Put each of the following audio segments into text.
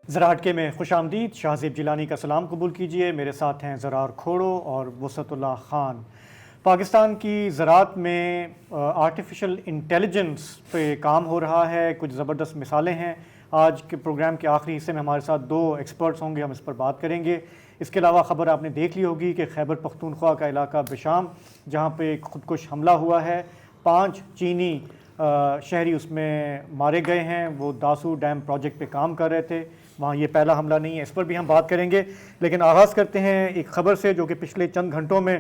زراعت کے میں خوش آمدید. شاہزیب جیلانی کا سلام قبول کیجیے. میرے ساتھ ہیں زرار کھوڑو اور وسعت اللہ خان. پاکستان کی زراعت میں آرٹیفیشل انٹیلیجنس پہ کام ہو رہا ہے. کچھ زبردست مثالیں ہیں. آج کے پروگرام کے آخری حصے میں ہمارے ساتھ 2 ایکسپرٹس ہوں گے, ہم اس پر بات کریں گے. اس کے علاوہ خبر آپ نے دیکھ لی ہوگی کہ خیبر پختونخوا کا علاقہ بشام, جہاں پہ ایک خودکش حملہ ہوا ہے, 5 چینی شہری اس میں مارے گئے ہیں. وہ داسو ڈیم پروجیکٹ پہ کام کر رہے تھے. وہاں یہ پہلا حملہ نہیں ہے, اس پر بھی ہم بات کریں گے. لیکن آغاز کرتے ہیں ایک خبر سے جو کہ پچھلے چند گھنٹوں میں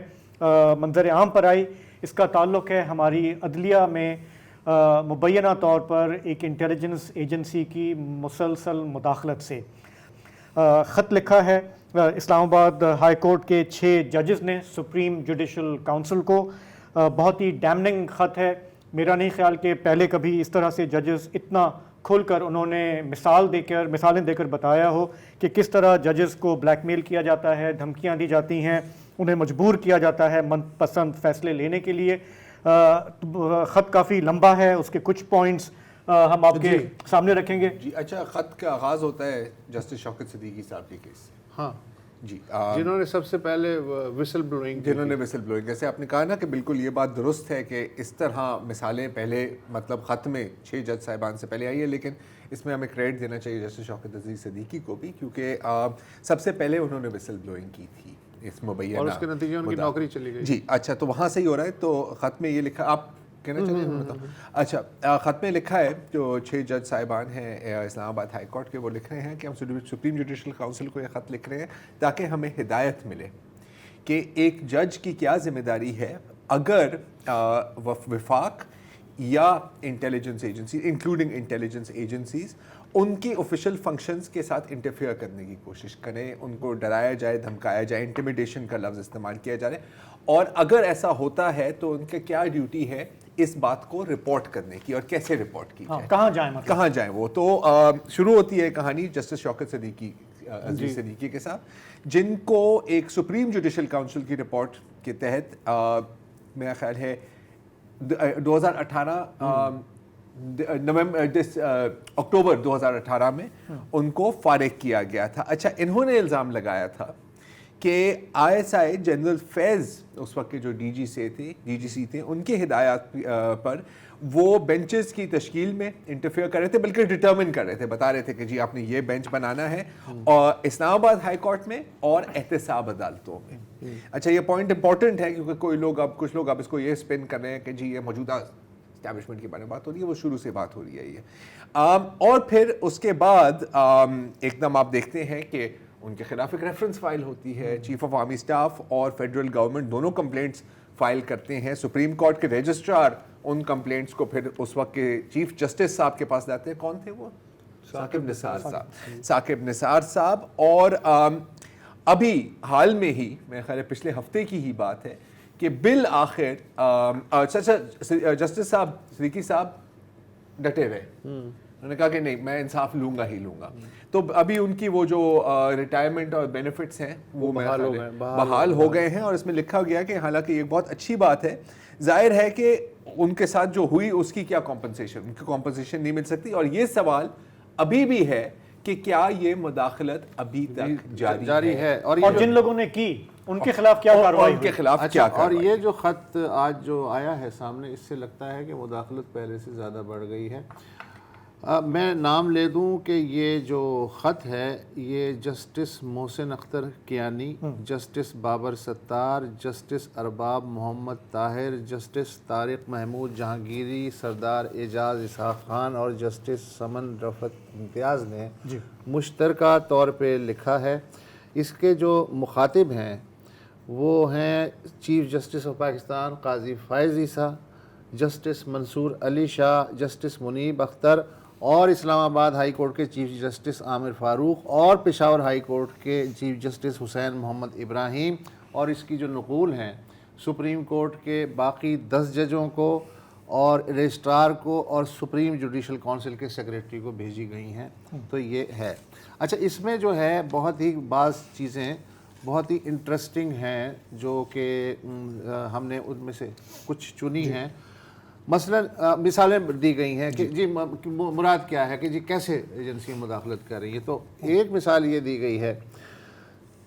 منظر عام پر آئی. اس کا تعلق ہے ہماری عدلیہ میں مبینہ طور پر ایک انٹیلیجنس ایجنسی کی مسلسل مداخلت سے. خط لکھا ہے اسلام آباد ہائی کورٹ کے 6 ججز نے سپریم جوڈیشل کونسل کو. بہت ہی ڈیمننگ خط ہے. میرا نہیں خیال کہ پہلے کبھی اس طرح سے ججز اتنا کھل کر انہوں نے مثالیں دے کر بتایا ہو کہ کس طرح ججز کو بلیک میل کیا جاتا ہے, دھمکیاں دی جاتی ہیں, انہیں مجبور کیا جاتا ہے من پسند فیصلے لینے کے لیے. خط کافی لمبا ہے, اس کے کچھ پوائنٹس ہم آپ کے سامنے رکھیں گے. جی اچھا, خط کا آغاز ہوتا ہے جسٹس شوکت صدیقی صاحب کے کیس سے. ہاں جی, جنہوں نے سب سے پہلے وسل بلوئنگ جیسے آپ نے کہا نا کہ بالکل یہ بات درست ہے کہ اس طرح مثالیں پہلے مطلب خط میں 6 جج صاحبان سے پہلے آئی ہے, لیکن اس میں ہمیں کریڈٹ دینا چاہیے جسٹس شوکت عزیز صدیقی کو بھی, کیونکہ سب سے پہلے انہوں نے وسل بلوئنگ کی تھی اس مبینہ, اور اس کے نتیجے ان کی نوکری چلی گئی. جی اچھا, تو وہاں سے ہی ہو رہا ہے. تو خط میں یہ لکھا, آپ کہنا چاہیے بتاؤ. اچھا, خط میں لکھا ہے جو 6 جج صاحبان ہیں اسلام آباد ہائی کورٹ کے, وہ لکھ رہے ہیں کہ ہم سپریم جوڈیشل کونسل کو یہ خط لکھ رہے ہیں تاکہ ہمیں ہدایت ملے کہ ایک جج کی کیا ذمہ داری ہے اگر وفاق یا intelligence agency including intelligence agencies ان کی آفیشیل فنکشنز کے ساتھ انٹرفیئر کرنے کی کوشش کریں, ان کو ڈرایا جائے, دھمکایا جائے, انٹیمیڈیشن کا لفظ استعمال کیا جائے, اور اگر ایسا ہوتا ہے تو ان کا کیا ڈیوٹی ہے اس بات کو رپورٹ کرنے کی, اور کیسے رپورٹ کی جائے, کہاں جائیں وہ. تو شروع ہوتی ہے کہانی جسٹس شوکت صدیقی عزیز صدیقی کے ساتھ, جن کو ایک سپریم جوڈیشل کونسل کی رپورٹ کے تحت میرا خیال ہے 2018 اکتوبر 2018 میں ان کو فارغ کیا گیا تھا. اچھا, انہوں نے الزام لگایا تھا کہ ISI جنرل فیض اس وقت کے جو ڈی جی سی تھے, ان کے ہدایات پر وہ بینچز کی تشکیل میں انٹرفیئر کر رہے تھے, بلکہ ڈٹرمن کر رہے تھے, بتا رہے تھے کہ جی آپ نے یہ بینچ بنانا ہے اور اسلام آباد ہائی کورٹ میں اور احتساب عدالتوں میں. اچھا, یہ پوائنٹ امپورٹنٹ ہے کیونکہ کچھ لوگ اب اس کو یہ اسپن کر رہے ہیں کہ جی یہ موجودہ اسٹیبلشمنٹ کے بارے میں بات ہو رہی ہے, وہ شروع سے بات ہو رہی ہے یہ. اور پھر اس کے بعد ایک دم آپ دیکھتے ہیں کہ ان کے خلاف ایک ریفرنس فائل ہوتی ہے. چیف آف آرمی اسٹاف اور فیڈرل گورنمنٹ دونوں کمپلینٹس فائل کرتے ہیں. سپریم کورٹ کے رجسٹرار ان کمپلینٹس کو پھر اس وقت کے چیف جسٹس صاحب کے پاس جاتے ہیں. کون تھے وہ؟ ثاقب نثار صاحب. اور ابھی حال میں ہی میرے خیال ہے پچھلے ہفتے کی ہی بات ہے کہ بالآخر جسٹس صاحب صدیقی صاحب ڈٹے ہوئے, انہوں نے کہا کہ نہیں میں انصاف لوں گا ہی لوں گا. تو ابھی ان کی وہ جو ریٹائرمنٹ اور بینیفٹس ہیں وہ بحال ہو گئے ہیں, اور اس میں لکھا گیا کہ حالانکہ یہ بہت اچھی بات ہے, ظاہر ہے کہ ان کے ساتھ جو ہوئی اس کی کیا کمپنسیشن, ان کی کمپنسیشن نہیں مل سکتی. اور یہ سوال ابھی بھی ہے کہ کیا یہ مداخلت ابھی تک جاری ہے, اور جن لوگوں نے کی ان کے خلاف کیا کارروائی, ان کے خلاف کیا کارروائی. اور یہ جو خط آج جو آیا ہے سامنے, اس سے لگتا ہے کہ مداخلت پہلے سے زیادہ بڑھ گئی ہے. میں نام لے دوں کہ یہ جو خط ہے یہ جسٹس محسن اختر کیانی, جسٹس بابر ستار, جسٹس ارباب محمد طاہر, جسٹس طارق محمود جہانگیری, سردار اعجاز اسحاق خان اور جسٹس سمن رفعت امتیاز نے مشترکہ طور پہ لکھا ہے. اس کے جو مخاطب ہیں وہ ہیں chief justice of Pakistan Qazi Faez Isa, justice Mansoor Ali Shah, justice منیب اختر, اور اسلام آباد ہائی کورٹ کے چیف جسٹس عامر فاروق, اور پشاور ہائی کورٹ کے چیف جسٹس حسین محمد ابراہیم. اور اس کی جو نقول ہیں سپریم کورٹ کے باقی 10 ججوں کو اور رجسٹرار کو اور سپریم جوڈیشل کونسل کے سیکریٹری کو بھیجی گئی ہیں. تو یہ ہے. اچھا, اس میں جو ہے بہت ہی بعض چیزیں بہت ہی انٹرسٹنگ ہیں جو کہ ہم نے ان میں سے کچھ چنی ہیں. مثلا مثالیں دی گئی ہیں کہ جی مراد کیا ہے کہ جی کیسے ایجنسیاں مداخلت کر رہی ہیں. تو ایک مثال یہ دی گئی ہے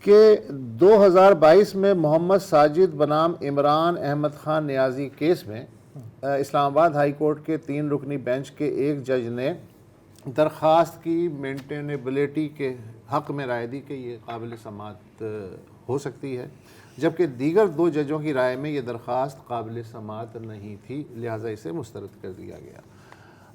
کہ 2022 میں محمد ساجد بنام عمران احمد خان نیازی کیس میں اسلام آباد ہائی کورٹ کے 3 رکنی بینچ کے ایک جج نے درخواست کی مینٹینیبلٹی کے حق میں رائے دی کہ یہ قابل سماعت ہو سکتی ہے، جبکہ دیگر 2 ججوں کی رائے میں یہ درخواست قابل سماعت نہیں تھی، لہٰذا اسے مسترد کر دیا گیا.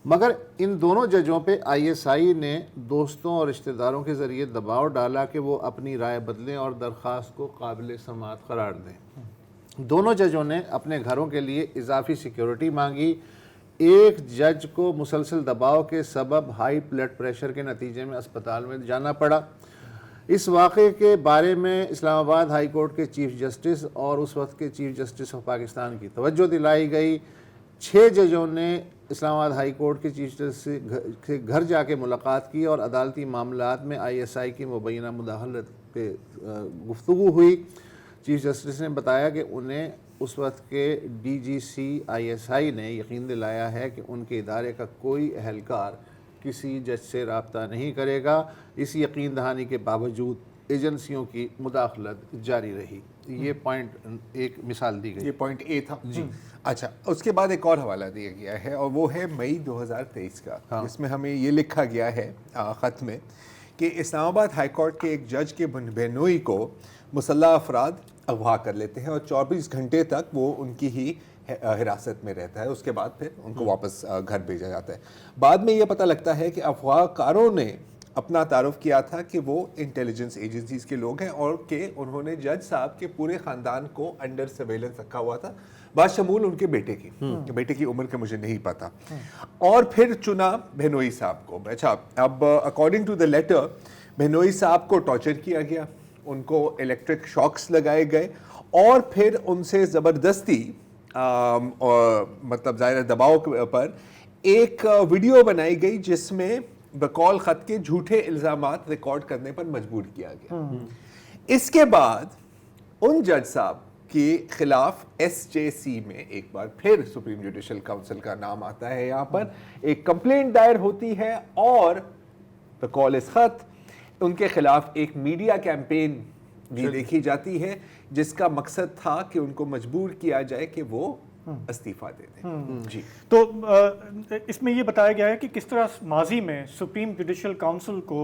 مگر ان دونوں ججوں پہ ISI نے دوستوں اور رشتہ داروں کے ذریعے دباؤ ڈالا کہ وہ اپنی رائے بدلیں اور درخواست کو قابل سماعت قرار دیں. دونوں ججوں نے اپنے گھروں کے لیے اضافی سیکیورٹی مانگی. ایک جج کو مسلسل دباؤ کے سبب ہائی بلڈ پریشر کے نتیجے میں اسپتال میں جانا پڑا. اس واقعے کے بارے میں اسلام آباد ہائی کورٹ کے چیف جسٹس اور اس وقت کے چیف جسٹس آف پاکستان کی توجہ دلائی گئی. 6 ججوں نے اسلام آباد ہائی کورٹ کے چیف جسٹس سے گھر جا کے ملاقات کی اور عدالتی معاملات میں ISI کی مبینہ مداخلت پہ گفتگو ہوئی. چیف جسٹس نے بتایا کہ انہیں اس وقت کے DGC ISI نے یقین دلایا ہے کہ ان کے ادارے کا کوئی اہلکار کسی جج سے رابطہ نہیں کرے گا. اس یقین دہانی کے باوجود ایجنسیوں کی مداخلت جاری رہی. یہ پوائنٹ ایک مثال دی گئی. یہ پوائنٹ A تھا. جی اچھا، اس کے بعد ایک اور حوالہ دیا گیا ہے اور وہ ہے مئی 2023 کا، جس میں ہمیں یہ لکھا گیا ہے خط میں کہ اسلام آباد ہائی کورٹ کے ایک جج کے بہنوئی کو مسلح افراد اغوا کر لیتے ہیں اور 24 گھنٹے تک وہ ان کی ہی حراست میں رہتا ہے. اس کے بعد پھر ان کو واپس گھر بھیجا جاتا ہے. بعد میں یہ پتہ لگتا ہے کہ اغوا کاروں نے اپنا تعارف کیا تھا کہ وہ انٹیلیجنس ایجنسیز کے لوگ ہیں اور کہ انہوں نے جج صاحب کے پورے خاندان کو انڈر سرویلنس رکھا ہوا تھا، بشمول ان کے بیٹے کی عمر کا مجھے نہیں پتا. اور پھر چنا بہنوئی صاحب کو. اچھا، اب اکارڈنگ ٹو دا لیٹر بہنوئی صاحب کو ٹارچر کیا گیا، ان کو الیکٹرک شاکس لگائے گئے اور پھر ان سے زبردستی مطلب ظاہر دباؤ پر ایک ویڈیو بنائی گئی جس میں بقول خط کے جھوٹے الزامات ریکارڈ کرنے پر مجبور کیا گیا. اس کے بعد ان جج صاحب کے خلاف SJC میں ایک بار پھر سپریم جوڈیشل کاؤنسل کا نام آتا ہے. یہاں پر ایک کمپلینٹ دائر ہوتی ہے اور بقول اس خط ان کے خلاف ایک میڈیا کیمپین بھی دیکھی جاتی ہے جس کا مقصد تھا کہ ان کو مجبور کیا جائے کہ وہ استعفیٰ دے دیں. جی تو اس میں یہ بتایا گیا ہے کہ کس طرح ماضی میں سپریم جوڈیشل کاؤنسل کو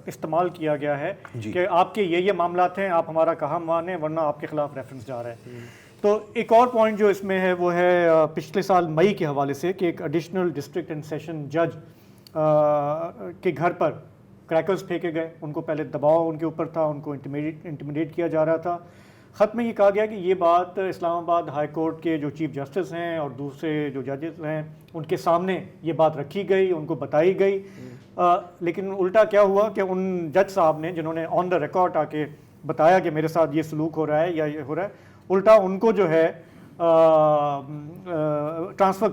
استعمال کیا گیا ہے کہ آپ کے یہ معاملات ہیں، آپ ہمارا کہا مانیں ورنہ آپ کے خلاف ریفرنس جا رہا ہے. تو ایک اور پوائنٹ جو اس میں ہے وہ ہے پچھلے سال مئی کے حوالے سے کہ ایک ایڈیشنل ڈسٹرکٹ اینڈ سیشن جج کے گھر پر کریکرز پھینکے گئے. ان کو پہلے دباؤ ان کے اوپر تھا، ان کو انٹیمیڈیٹ کیا جا رہا تھا. خط میں یہ کہا گیا کہ یہ بات اسلام آباد ہائی کورٹ کے جو چیف جسٹس ہیں اور دوسرے جو ججز ہیں ان کے سامنے یہ بات رکھی گئی، ان کو بتائی گئی. لیکن الٹا کیا ہوا کہ ان جج صاحب نے جنہوں نے آن دا ریکارڈ آ کے بتایا کہ میرے ساتھ یہ سلوک ہو رہا ہے یا یہ ہو رہا ہے، الٹا ان کو جو ہے ٹرانسفر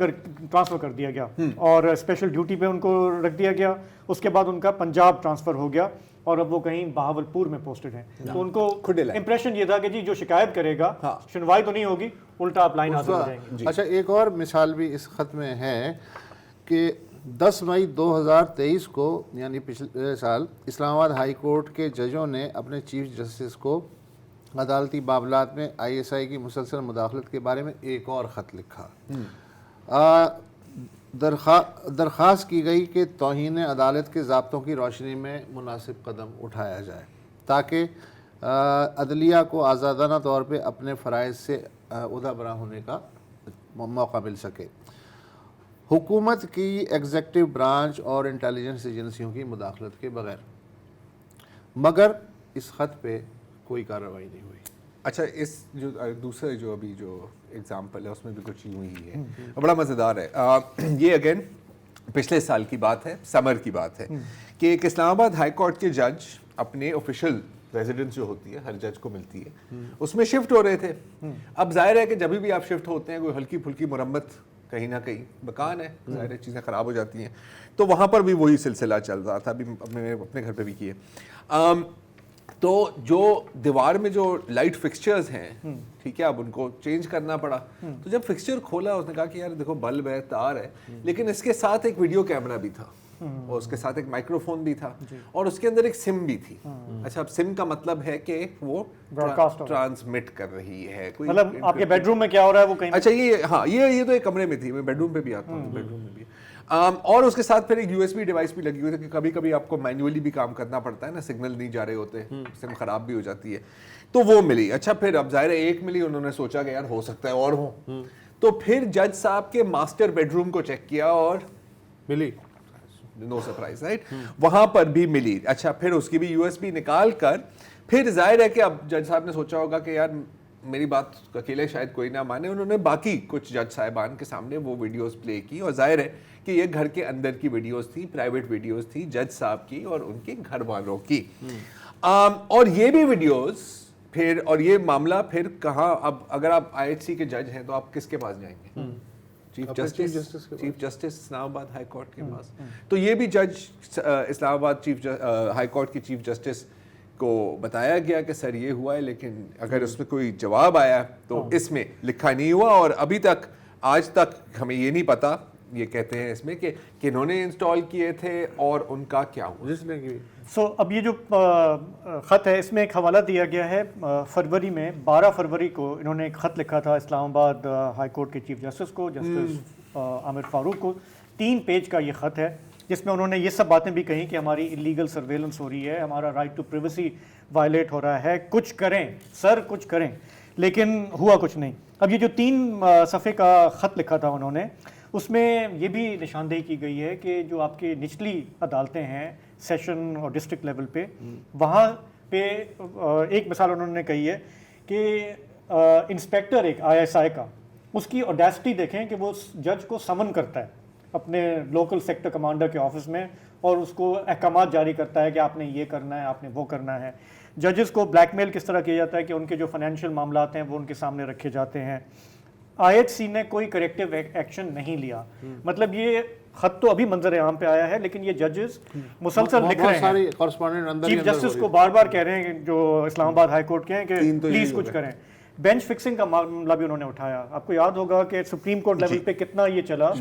کر دیا گیا اور اسپیشل ڈیوٹی پہ ان کو رکھ دیا گیا. اس کے بعد ان کا پنجاب ٹرانسفر ہو گیا اور اب وہ کہیں بہاولپور میں پوسٹڈ ہیں. تو ان کو امپریشن یہ تھا کہ جی جو شکایت کرے گا سنوائی تو نہیں ہوگی، الٹا آپ لائن حاصل ہو جائیں گے. اچھا، ایک اور مثال بھی اس خط میں ہے کہ 10 مئی 2023 کو یعنی پچھلے سال اسلام آباد ہائی کورٹ کے ججوں نے اپنے چیف جسٹس کو عدالتی معاملات میں ISI کی مسلسل مداخلت کے بارے میں ایک اور خط لکھا. درخواست کی گئی کہ توہین عدالت کے ضابطوں کی روشنی میں مناسب قدم اٹھایا جائے تاکہ عدلیہ کو آزادانہ طور پہ اپنے فرائض سے عہدہ برا ہونے کا موقع مل سکے. حکومت کی ایگزیکٹو برانچ اور انٹیلیجنس ایجنسیوں کی مداخلت کے بغیر. مگر اس خط پہ کوئی کارروائی نہیں ہوئی. اچھا، اس جو دوسرے جو ابھی جو ایگزامپل ہے اس میں بھی کچھ یوں ہی ہے، بڑا مزیدار ہے. یہ اگین پچھلے سال کی بات ہے، سمر کی بات ہے کہ ایک اسلام آباد ہائی کورٹ کے جج اپنے آفیشیل ریزیڈنس جو ہوتی ہے ہر جج کو ملتی ہے اس میں شفٹ ہو رہے تھے. اب ظاہر ہے کہ جب بھی آپ شفٹ ہوتے ہیں کوئی ہلکی پھلکی مرمت کہیں نہ کہیں مکان ہے، ظاہر ہے چیزیں خراب ہو جاتی ہیں. تو وہاں پر بھی وہی سلسلہ چل رہا تھا، ابھی میں اپنے گھر پہ بھی کیے. تو جو دیوار میں جو لائٹ فکسچرز ہیں ٹھیک ہے اب ان کو چینج کرنا پڑا. تو جب فکسچر کھولا اس نے کہا کہ یار دیکھو بلب ہے تار ہے لیکن اس کے ساتھ ایک ویڈیو کیمرہ بھی تھا اور اس کے ساتھ ایک مائکرو فون بھی تھا اور اس کے اندر ایک سم بھی تھی. اچھا اب سم کا مطلب ہے کہ وہ ٹرانسمٹ کر رہی ہے کوئی مطلب آپ کے بیڈ روم میں کیا ہو رہا ہے وہ کہیں. اچھا یہ تو ایک کمرے میں تھی, میں بیڈ روم پہ بھی آتا ہوں, بیڈ روم میں بھی. اور اس کے ساتھ پھر ایک یو ایس بی ڈیوائس بھی لگی ہوئی تھی کہ کبھی کبھی آپ کو مینولی بھی کام کرنا پڑتا ہے نا, سگنل نہیں جا رہے ہوتے, سم خراب بھی ہو جاتی ہے, تو وہ ملی. اچھا پھر اب ظاہر ہے ایک ملی, انہوں نے سوچا کہ یار ہو سکتا ہے اور ہو, تو پھر جج صاحب کے ماسٹر بیڈ روم کو چیک کیا اور ملی, نو سرپرائز رائٹ, وہاں پر بھی ملی. اچھا پھر اس کی بھی یو ایس بی نکال کر پھر ظاہر ہے کہ اب جج صاحب نے سوچا ہوگا کہ یار میری بات اکیلے شاید کوئی نہ مانے, انہوں نے باقی کچھ جج صاحبان کے سامنے وہ ویڈیوز پلے کی اور ظاہر ہے کہ یہ گھر کے اندر کی ویڈیوز تھی, پرائیویٹ ویڈیوز تھی جج صاحب کی اور ان کے گھر والوں کی. اور یہ بھی ویڈیوز پھر, اور یہ معاملہ پھر کہاں, اب اگر آپ آئی ایچ سی کے جج ہیں تو آپ کس کے پاس جائیں گے؟ چیف جسٹس اسلام آباد ہائی کورٹ کے پاس. تو یہ بھی جج اسلام آباد ہائی کورٹ کی چیف جسٹس کو بتایا گیا کہ سر یہ ہوا ہے, لیکن اگر اس میں کوئی جواب آیا تو اس میں لکھا نہیں ہوا اور ابھی تک آج تک ہمیں یہ نہیں پتا, یہ کہتے ہیں اس میں کہ کنہوں نے انسٹال کیے تھے اور ان کا کیا ہوا. جس نے کی اب یہ جو خط ہے اس میں ایک حوالہ دیا گیا ہے فروری میں, 12 فروری کو انہوں نے ایک خط لکھا تھا اسلام آباد ہائی کورٹ کے چیف جسٹس کو, جسٹس عامر فاروق کو. 3 پیج کا یہ خط ہے جس میں انہوں نے یہ سب باتیں بھی کہیں کہ ہماری انلیگل سرویلنس ہو رہی ہے, ہمارا رائٹ ٹو پریویسی وائلیٹ ہو رہا ہے, کچھ کریں سر کچھ کریں, لیکن ہوا کچھ نہیں. اب یہ جو 3 صفحے کا خط لکھا تھا انہوں نے, اس میں یہ بھی نشاندہی کی گئی ہے کہ جو آپ کی نچلی عدالتیں ہیں سیشن اور ڈسٹرکٹ لیول پہ, وہاں پہ ایک مثال انہوں نے کہی ہے کہ انسپیکٹر ایک ISI کا, اس کی اوڈیسٹی دیکھیں کہ وہ جج کو سمن کرتا ہے اپنے لوکل سیکٹر کمانڈر کے آفس میں اور اس کو احکامات جاری کرتا ہے کہ آپ نے یہ کرنا ہے, آپ نے وہ کرنا ہے. ججز کو بلیک میل کس طرح کیا جاتا ہے کہ ان کے جو فائنینشیل معاملات ہیں وہ ان کے سامنے رکھے جاتے ہیں. IHC نے کوئی کریکٹیو ایکشن نہیں لیا. مطلب یہ خط تو ابھی منظر عام پہ آیا ہے لیکن یہ ججز مسلسل لکھ رہے ہیں, چیف جسٹس کو بار بار کہہ رہے ہیں جو اسلام آباد ہائی کورٹ کے ہیں کہ پلیز کچھ کریں. بینچ فکسنگ کا معاملہ بھی انہوں نے اٹھایا. آپ کو یاد ہوگا کہ سپریم کورٹ لیول پہ کتنا یہ چلا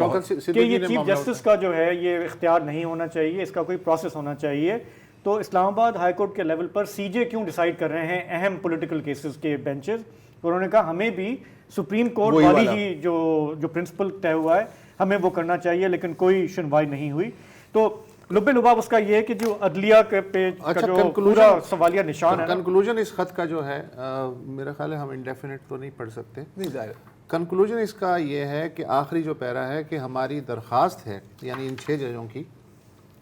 کہ یہ چیف جسٹس کا جو ہے یہ اختیار نہیں ہونا چاہیے, اس کا کوئی پروسیس ہونا چاہیے. تو اسلام آباد ہائی کورٹ کے لیول پر CJ کیوں ڈیسائیڈ کر رہے ہیں اہم پولیٹیکل کیسز کے بینچز, تو انہوں نے کہا ہمیں بھی سپریم کورٹ والی ہی جو پرنسپل طے ہوا ہے ہمیں وہ کرنا چاہیے, لیکن کوئی سنوائی نہیں ہوئی. تو لب لباب اس کا یہ ہے کہ جو عدلیہ کے پہ جو پورا سوالیہ نشان ہے, کنکلوژن اس خط کا جو ہے میرا خیال ہے ہم انڈیفینٹ تو نہیں پڑھ سکتے. کنکلوژن اس کا یہ ہے کہ آخری جو پیرا ہے کہ ہماری درخواست ہے یعنی ان 6 ججوں کی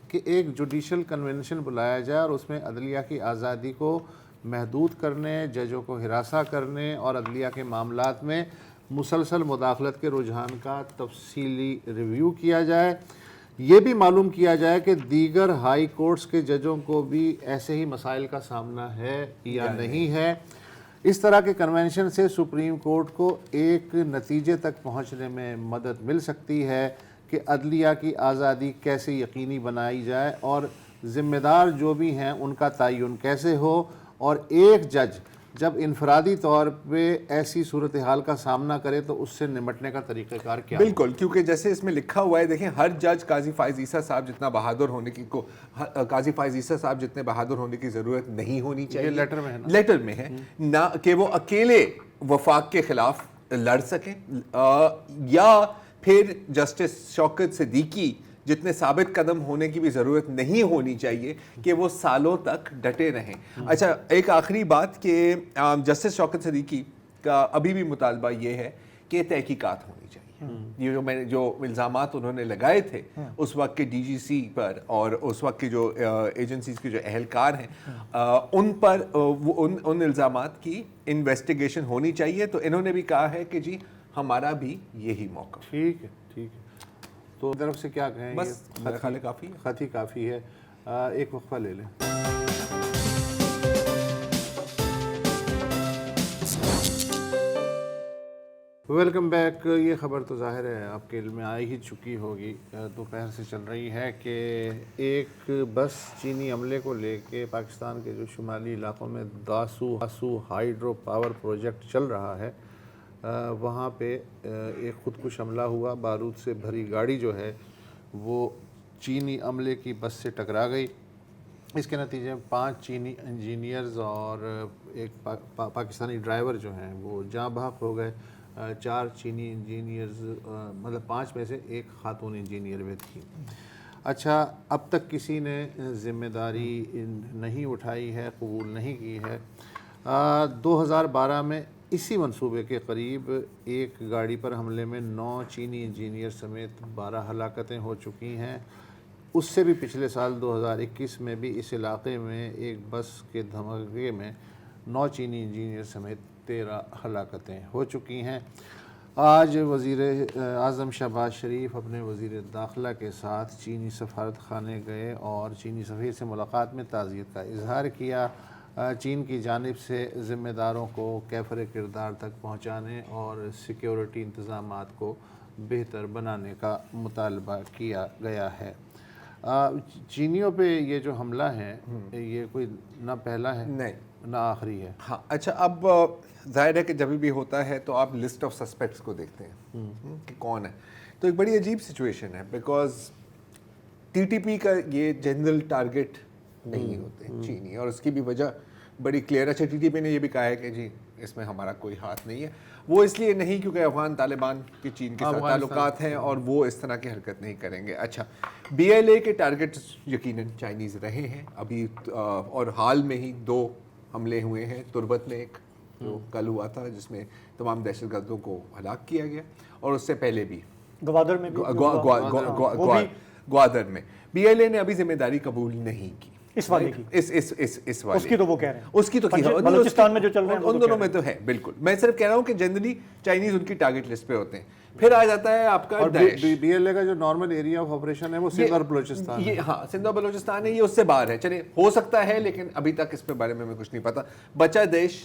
کہ ایک جوڈیشل کنونشن بلایا جائے اور اس میں عدلیہ کی آزادی کو محدود کرنے, ججوں کو ہراساں کرنے اور عدلیہ کے معاملات میں مسلسل مداخلت کے رجحان کا تفصیلی ریویو کیا جائے. یہ بھی معلوم کیا جائے کہ دیگر ہائی کورٹس کے ججوں کو بھی ایسے ہی مسائل کا سامنا ہے یا نہیں ہے. اس طرح کے کنونشن سے سپریم کورٹ کو ایک نتیجے تک پہنچنے میں مدد مل سکتی ہے کہ عدلیہ کی آزادی کیسے یقینی بنائی جائے اور ذمہ دار جو بھی ہیں ان کا تعین کیسے ہو, اور ایک جج جب انفرادی طور پہ ایسی صورتحال کا سامنا کرے تو اس سے نمٹنے کا طریقہ کار کیا. بالکل, کیونکہ جیسے اس میں لکھا ہوا ہے, دیکھیں ہر جج قاضی فائز عیسیٰ صاحب جتنا بہادر ہونے کی قاضی فائز عیسیٰ صاحب جتنے بہادر ہونے کی ضرورت نہیں ہونی چاہیے. لیٹر میں ہے نا, لیٹر میں ہے نہ کہ وہ اکیلے وفاق کے خلاف لڑ سکیں, یا پھر جسٹس شوکت صدیقی جتنے ثابت قدم ہونے کی بھی ضرورت نہیں ہونی چاہیے کہ وہ سالوں تک ڈٹے رہیں. اچھا ایک آخری بات کہ جسٹس شوکت صدیقی کا ابھی بھی مطالبہ یہ ہے کہ تحقیقات ہونی چاہیے. یہ جو الزامات انہوں نے لگائے تھے اس وقت کے DGC پر اور اس وقت کی جو ایجنسیز کے جو اہلکار ہیں ان پر ان الزامات کی انویسٹیگیشن ہونی چاہیے. تو انہوں نے بھی کہا ہے کہ جی ہمارا بھی یہی موقع. ٹھیک ہے, ٹھیک ہے. تو طرف سے کیا کہیں, بس میرے خیال کافی ہے, خط ہی کافی ہے. ایک وقفہ لے لیں. Welcome back. یہ خبر تو ظاہر ہے آپ کے علم میں آ ہی چکی ہوگی. دوپہر سے چل رہی ہے کہ ایک بس چینی عملے کو لے کے پاکستان کے جو شمالی علاقوں میں داسو ہائیڈرو پاور پروجیکٹ چل رہا ہے وہاں پہ ایک خودکش حملہ ہوا. بارود سے بھری گاڑی جو ہے وہ چینی عملے کی بس سے ٹکرا گئی. اس کے نتیجے میں 5 چینی انجینئرز اور ایک پاکستانی ڈرائیور جو ہیں وہ جاں بحق ہو گئے. 4 چینی انجینئرز مطلب 5 میں سے ایک خاتون انجینئر بھی تھی. اچھا, اب تک کسی نے ذمہ داری نہیں اٹھائی ہے, قبول نہیں کی ہے. 2012 میں اسی منصوبے کے قریب ایک گاڑی پر حملے میں 9 چینی انجینئر سمیت 12 ہلاکتیں ہو چکی ہیں. اس سے بھی پچھلے سال 2021 میں بھی اس علاقے میں ایک بس کے دھماکے میں 9 چینی انجینئر سمیت 13 ہلاکتیں ہو چکی ہیں. آج وزیر اعظم شہباز شریف اپنے وزیر داخلہ کے ساتھ چینی سفارت خانے گئے اور چینی سفیر سے ملاقات میں تعزیت کا اظہار کیا. چین کی جانب سے ذمہ داروں کو کیفر کردار تک پہنچانے اور سیکیورٹی انتظامات کو بہتر بنانے کا مطالبہ کیا گیا ہے. چینیوں پہ یہ جو حملہ ہے یہ کوئی نہ پہلا ہے نہیں نہ آخری ہے. ہاں اچھا, اب ظاہر ہے کہ جب بھی ہوتا ہے تو آپ لسٹ آف سسپیکٹس کو دیکھتے ہیں کہ کون ہے. تو ایک بڑی عجیب سچویشن ہے بیکاز ٹی ٹی پی کا یہ جنرل ٹارگٹ نہیں ہوتے چینی, اور اس کی بھی وجہ بڑی کلیئر. اچھا, ٹی ٹی پی نے یہ بھی کہا ہے کہ جی اس میں ہمارا کوئی ہاتھ نہیں ہے. وہ اس لیے نہیں کیونکہ افغان طالبان کے چین کے ساتھ تعلقات ہیں اور وہ اس طرح کی حرکت نہیں کریں گے. اچھا, بی ایل اے کے ٹارگٹ یقیناً چائنیز رہے ہیں ابھی, اور حال میں ہی 2 حملے ہوئے ہیں. تربت میں ایک جو کل ہوا تھا جس میں تمام دہشت گردوں کو ہلاک کیا گیا, اور اس سے پہلے بھی گوادر میں گوادر میں بی ایل اے نے ابھی ذمہ داری قبول نہیں کی اس والے کی, اس والے اس کی تو وہ کہہ رہے ہیں, اس کی تو بلوچستان میں جو چل رہا ہے ان دونوں میں تو ہے. بالکل, میں صرف کہہ رہا ہوں کہ جنرلی چائنیز ان کی ٹارگٹ لسٹ پہ ہوتے ہیں. پھر آ جاتا ہے آپ کا بی ایل اے کا جو نارمل ایریا آف آپریشن ہے وہ سندھ اور بلوچستان ہے. ہاں, سندھ اور بلوچستان ہے, یہ اس سے باہر ہے. چلے ہو سکتا ہے, لیکن ابھی تک اس پہ بارے میں کچھ نہیں پتا. بچہ دیش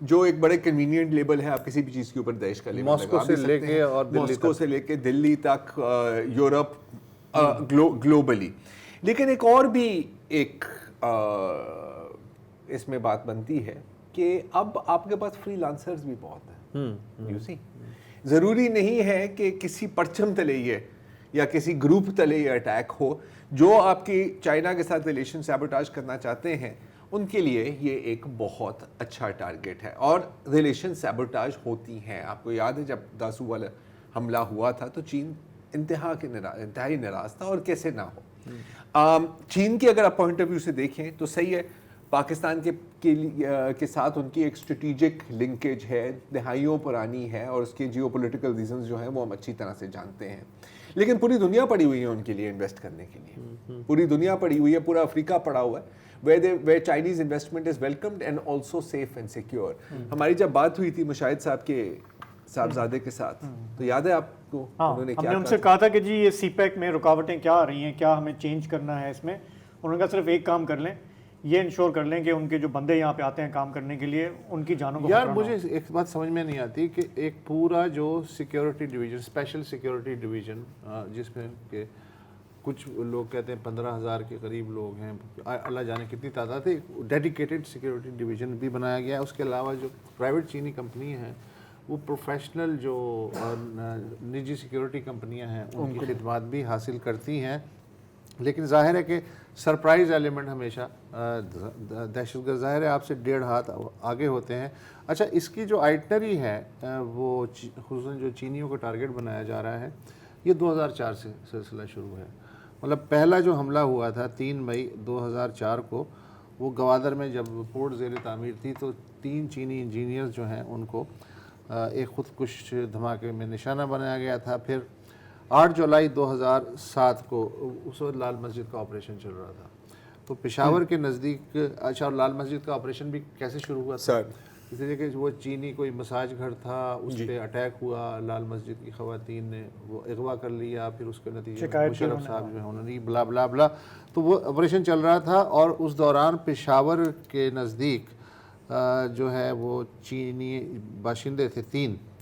جو ایک بڑے کنوینئنٹ لیبل ہے, آپ کسی بھی چیز کے اوپر دیش کا لیبل ماسکو سے لے کے اور ماسکو سے لے کے دلی تک, یورپ, گلوبلی. لیکن ایک اور بھی ایک اس میں بات بنتی ہے کہ اب آپ کے پاس فری لانسرز بھی بہت ہیں. یو سی, ضروری نہیں ہے کہ کسی پرچم تلے یہ یا کسی گروپ تلے یہ اٹیک ہو. جو آپ کی چائنا کے ساتھ ریلیشن سیبوٹاج کرنا چاہتے ہیں ان کے لیے یہ ایک بہت اچھا ٹارگٹ ہے, اور ریلیشن سیبوٹاج ہوتی ہیں. آپ کو یاد ہے جب داسو والا حملہ ہوا تھا تو چین انتہائی ناراض تھا, اور کیسے نہ ہو. چین کی اگر آپ پوائنٹ آف ویو سے دیکھیں تو صحیح ہے, پاکستان کے ساتھ ان کی ایک اسٹریٹجک لنکیج ہے, دہائیوں پرانی ہے, اور اس کے جیو پولیٹیکل ریزنز جو ہیں وہ ہم اچھی طرح سے جانتے ہیں. لیکن پوری دنیا پڑی ہوئی ہے ان کے لیے انویسٹ کرنے کے لیے. پوری دنیا پڑی ہوئی ہے, پورا افریقہ پڑا ہوا ہے, where Chinese investment is welcomed and also safe and secure. ہماری جب بات ہوئی تھی مشاہد صاحب کے صاحبزادے کے ساتھ تو یاد ہے آپ کو انہوں نے ہم کیا نے ان سے کہا تھا کہ جی یہ سی پیک میں رکاوٹیں کیا آ رہی ہیں, کیا ہمیں چینج کرنا ہے اس میں. انہوں نے کہا صرف ایک کام کر لیں, یہ انشور کر لیں کہ ان کے جو بندے یہاں پہ آتے ہیں کام کرنے کے لیے ان کی جانوں کو. یار مجھے ایک بات سمجھ میں نہیں آتی کہ ایک پورا جو security division, special security division, جس میں کہ کچھ لوگ کہتے ہیں 15,000 کے قریب لوگ ہیں, اللہ جانے کتنی تعداد ہے, ڈیڈیکیٹڈ سیکیورٹی ڈویژن بھی بنایا گیا ہے. اس کے علاوہ جو پرائیویٹ چینی کمپنی ہیں وہ پروفیشنل جو نجی سیکیورٹی کمپنیاں ہیں ان کی خدمات بھی حاصل کرتی ہیں. لیکن ظاہر ہے کہ سرپرائز ایلیمنٹ ہمیشہ دہشت گرد ظاہر ہے آپ سے 1.5 ہاتھ آگے ہوتے ہیں. اچھا, اس کی جو آئٹنری ہے وہ خصوصاً جو چینیوں کو ٹارگٹ بنایا جا رہا ہے یہ 2004 سے سلسلہ شروع ہے. مطلب پہلا جو حملہ ہوا تھا 3 مئی 2004 کو, وہ گوادر میں جب پورٹ زیر تعمیر تھی تو 3 چینی انجینئرز جو ہیں ان کو ایک خودکش دھماکے میں نشانہ بنایا گیا تھا. پھر 8 جولائی 2007 کو اس وقت لال مسجد کا آپریشن چل رہا تھا تو پشاور کے نزدیک. اچھا, اور لال مسجد کا آپریشن بھی کیسے شروع ہوا تھا؟ اس لیے کہ وہ چینی کوئی مساج گھر تھا, اس پہ اٹیک ہوا, لال مسجد کی خواتین نے وہ اغوا کر لیا, پھر اس کے نتیجے میں مشرف صاحب جو ہے انہوں نے بلا بلا بلا, تو وہ آپریشن چل رہا تھا. اور اس دوران پشاور کے نزدیک جو ہے وہ چینی باشندے تھے 3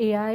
AI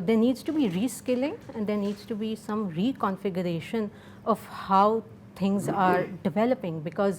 there needs to be reskilling and there needs to be some reconfiguration of how things are developing, because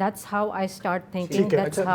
that's how I start thinking. That's how.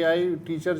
AI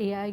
AI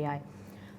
AI.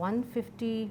$150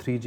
3G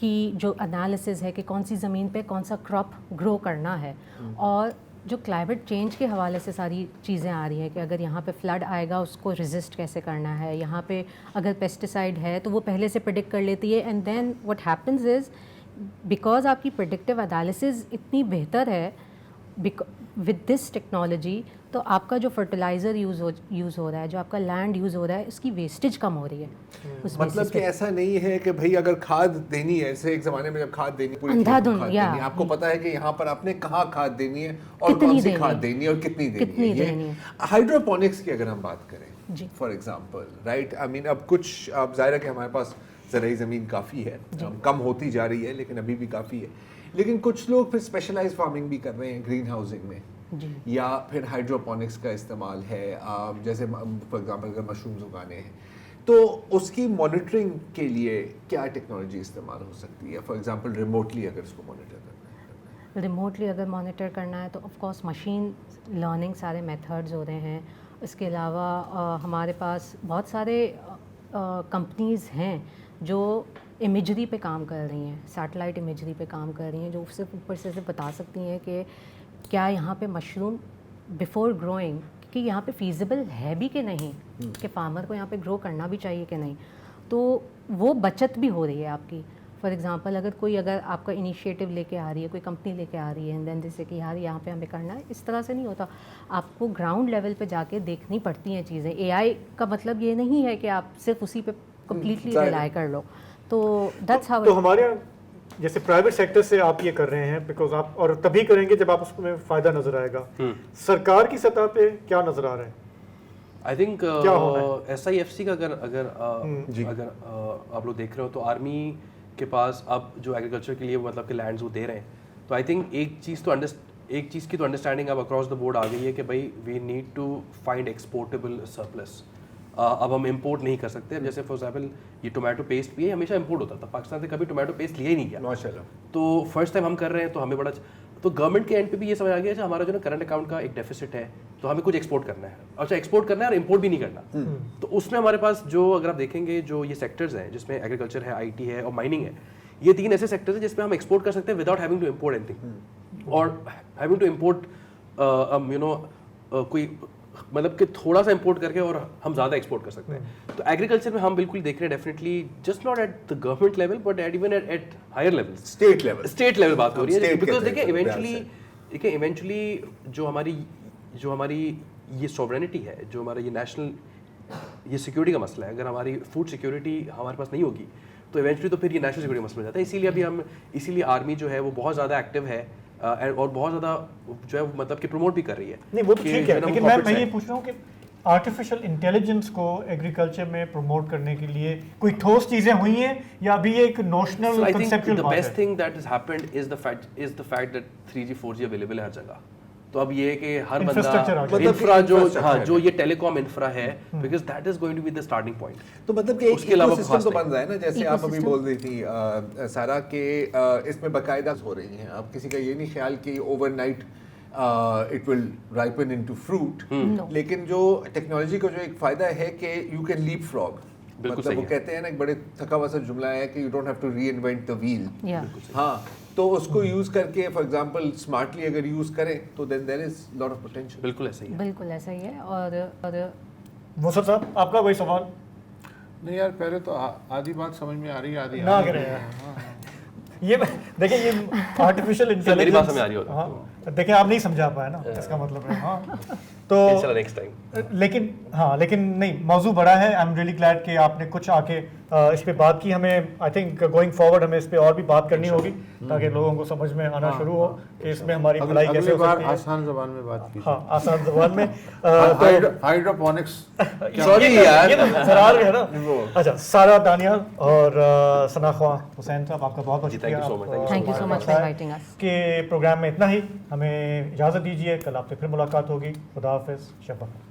کی جو انالیسز ہے کہ کون سی زمین پہ کون سا crop گرو کرنا ہے, اور جو کلائمیٹ چینج کے حوالے سے ساری چیزیں آ رہی ہیں کہ اگر یہاں پہ فلڈ آئے گا اس کو ریزسٹ کیسے کرنا ہے, یہاں پہ اگر پیسٹیسائڈ ہے تو وہ پہلے سے پریڈکٹ کر لیتی ہے. And then what happens is because آپ کی پریڈکٹیو انالیسز اتنی بہتر ہے ود دس ٹیکنالوجی, تو آپ کا جو فرٹیلائزر یوز ہو رہا ہے, جو آپ کا لینڈ یوز ہو رہا ہے, اس کی ویسٹیج کم ہو رہی ہے. مطلب کہ ایسا نہیں ہے کہ بھائی اگر کھاد دینی ہے, جیسے ایک زمانے میں جب کھاد دینی پوری اندھا کھاد دھند, دینی ہے, آپ کو پتا ہے کہ یہاں پر آپ نے کہاں کھاد دینی ہے اور کتنی کون سی دینی کھاد دینی ہے اور کتنی دینی ہے. ہائیڈروپونکس کی اگر ہم بات کریں فار ایگزامپل, رائٹ, آئی مین اب کچھ اب ظاہر ہے کہ ہمارے پاس زرعی زمین کافی ہے, کم ہوتی جا رہی ہے لیکن ابھی بھی کافی ہے, لیکن کچھ لوگ پھر اسپیشلائز فارمنگ بھی کر رہے ہیں گرین ہاؤسنگ میں, یا پھر ہائیڈروپونکس کا استعمال ہے, جیسے فار ایگزامپل اگر مشرومز اگانے ہیں تو اس کی مانیٹرنگ کے لیے کیا ٹیکنالوجی استعمال ہو سکتی ہے؟ فار ایگزامپل ریموٹلی اگر اس کو مانیٹر کرنا ہے, ریموٹلی اگر مانیٹر کرنا ہے تو آف کورس مشین لرننگ سارے میتھڈز ہو رہے ہیں. اس کے علاوہ ہمارے پاس بہت سارے کمپنیز ہیں جو امیجری پہ کام کر رہی ہیں, سیٹلائٹ امیجری پہ کام کر رہی ہیں, جو صرف اوپر سے بتا سکتی ہیں کہ کیا یہاں پہ مشروم بیفور گروئنگ کہ یہاں پہ فیزیبل ہے بھی کہ نہیں, کہ فارمر کو یہاں پہ گرو کرنا بھی چاہیے کہ نہیں. تو وہ بچت بھی ہو رہی ہے آپ کی. فار ایگزامپل اگر آپ کا انیشیٹو لے کے آ رہی ہے, کوئی کمپنی لے کے آ رہی ہے, اینڈ دین جیسے کہ یار یہاں پہ ہمیں کرنا ہے, اس طرح سے نہیں ہوتا. آپ کو گراؤنڈ لیول پہ جا کے دیکھنی پڑتی ہیں چیزیں. اے آئی کا مطلب یہ نہیں ہے کہ آپ صرف اسی پہ کمپلیٹلی ریلائی کر لو. تو دیٹس ہاؤ. تو ہمارے جیسے پرائیویٹ سیکٹر سے آپ یہ کر رہے ہیں بیکاز آپ, اور تبھی کریں گے جب آپ اس میں فائدہ نظر آئے گا. سرکار کی سطح پہ کیا نظر آ رہا ہے؟ I think S I F C کا اگر آپ لوگ دیکھ رہے ہو تو آرمی کے پاس اب جو ایگریکلچر کے لیے مطلب کہ لینڈز وہ دے رہے ہیں, تو آئی تھنک ایک چیز کی تو انڈرسٹینڈنگ اب اکراس دا بورڈ آ گئی ہے کہ بھائی we need to find exportable surplus. اب ہم امپورٹ نہیں کر سکتے. اب جیسے فار ایگزامپل یہ ٹومیٹو پیسٹ بھی ہے, ہمیشہ امپورٹ ہوتا تھا, پاکستان سے کبھی ٹومیٹو پیسٹ لیا ہی نہیں گیا ماشاء اللہ. تو فرسٹ ٹائم ہم کر رہے ہیں تو ہمیں بڑا, تو گورنمنٹ کے اینڈ پہ بھی یہ سمجھ آ گیا کہ ہمارا جو نا کرنٹ اکاؤنٹ کا ایک ڈیفیسٹ ہے, تو ہمیں کچھ ایکسپورٹ کرنا ہے. اچھا ایکسپورٹ کرنا ہے اور امپورٹ بھی نہیں کرنا. تو اس میں ہمارے پاس جو اگر آپ دیکھیں گے جو یہ سیکٹرز ہیں جس میں ایگریکلچر ہے, آئی ٹی ہے اور مائننگ ہے, یہ تین ایسے سیکٹرز ہیں جس میں ہم ایکسپورٹ کر سکتے ہیں without having to import anything, اور having to import you know کوئی مطلب کہ تھوڑا سا امپورٹ کر کے اور ہم زیادہ ایکسپورٹ کر سکتے ہیں. تو ایگریکلچر میں ہم بالکل دیکھ رہے ہیں definitely just not at the government level but even at higher level, state level بات ہو رہی ہے. بیکاز دیکھیں ایونچولی جو ہماری یہ سوورینٹی ہے, جو ہمارا یہ نیشنل یہ سیکورٹی کا مسئلہ ہے, اگر ہماری فوڈ سیکورٹی ہمارے پاس نہیں ہوگی تو ایونچولی تو پھر یہ نیشنل سیکورٹی کا مسئلہ ہو جاتا ہے. اسی لیے آرمی جو ہے وہ بہت زیادہ ایکٹیو ہے اور بہت زیادہ جو ہے مطلب کہ پروموٹ بھی کر رہی ہے. نہیں وہ تو ٹھیک ہے, لیکن میں یہ پوچھ رہا ہوں کہ آرٹیفیشیل انٹیلیجنس کو ایگریکلچر میں پروموٹ کرنے کے لیے کوئی ٹھوس چیزیں ہوئی ہیں یا ابھی یہ ایک نوشنل کنسیپچوئل بات ہے؟ The best thing that has happened is the fact that 3G 4G available ہے ہر جگہ. تو اب یہ کہ ہر بندہ انفرا جو یہ ٹیلی کام انفرا ہے, because that is going to be the starting point. تو مطلب کہ ایک ایکو سسٹم تو بن رہا ہے نا, جیسے آپ ابھی بول رہی تھی سارا کہ اس میں باقاعدہ ہو رہی ہیں. اب کسی کا یہ نہیں خیال کہ overnight it will ripen into fruit, لیکن جو ٹیکنالوجی کا جو ایک فائدہ ہے کہ یو کین لیپ فراگ. مطلب وہ کہتے ہیں نا ایک بڑے تھکا ہوا سا جملہ ہے کہ you don't have to reinvent the wheel. ہاں, تو اس کو یوز کر کے فار ایگزامپل اسمارٹلی اگر یوز کریں تو دین دیر از لاٹ آف پوٹینشیل. بالکل ایسا ہی ہے, بالکل ایسا ہی ہے. اور مصعب صاحب آپ کا کوئی سوال؟ نہیں یار, پہلے تو آدھی بات سمجھ میں آ رہی ہے, آدھی نہ کریں. یہ دیکھیں یہ آرٹیفیشیل انٹیلیجنس میری بات سمجھ آ رہی ہوتا, دیکھیں آپ نہیں سمجھا پائے نا, اس کا مطلب ہے. ہاں تو نیکسٹ ٹائم. لیکن نہیں, موضوع بڑا ہے. آئی ایم ریئلی گلیڈ کہ آپ نے کچھ آ کے اس پہ بات کی. ہمیں آئی تھنک گوئنگ فارورڈ ہمیں اس پہ اور بھی بات کرنی ہوگی تاکہ لوگوں کو سمجھ میں آنا شروع ہو کہ اس میں ہماری بھلائی کیسے ہو سکتی ہے. آسان زبان میں بات کی. ہاں آسان زبان میں. ہائیڈروپونکس سوری یار, یہ تو زرار ہے نا. اچھا, سارا دانیال اور ثنا خواں حسین صاحب, آپ کا بہت بہت شکریہ. Thank you so much for inviting us. کہ پروگرام میں اتنا ہی. ہمیں اجازت دیجیے, کل آپ سے پھر ملاقات ہوگی. خدا حافظ, شب بخیر.